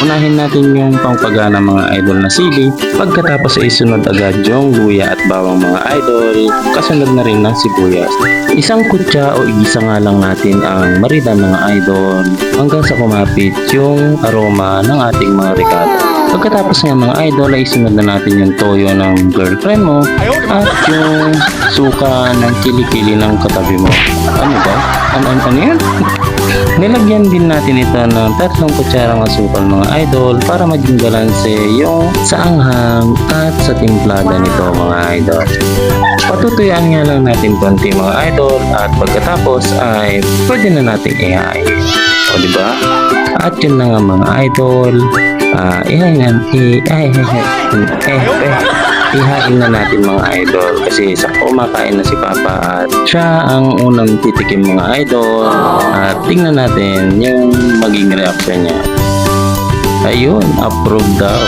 Unahin natin yung pangpagana mga idol na sili. Pagkatapos ay sunod agad yung luya at bawang mga idol. Kasunod na rin ng sibuyas. Isang kutsa o igisa nga lang natin ang marida mga idol hanggang sa kumapit yung aroma ng ating mga ricado. Pagkatapos nga mga idol ay sunod na natin yung toyo ng girlfriend mo at yung suka ng kilikili ng katabi mo. Ano ba? Ano yan? Nilagyan din natin ito ng 3 kutsarang asukal mga idol para maging balanse yung sa anghang at sa timplada nito mga idol. Patutuyaan nga lang natin konti mga idol at pagkatapos ay pwede na natin ihain. O diba? At yun na nga mga idol. Ihain na natin mga idol kasi sa kumakain na si Papa at siya ang unang titikim mga idol at tingnan natin yung maging reaction niya. Ayun, approve daw.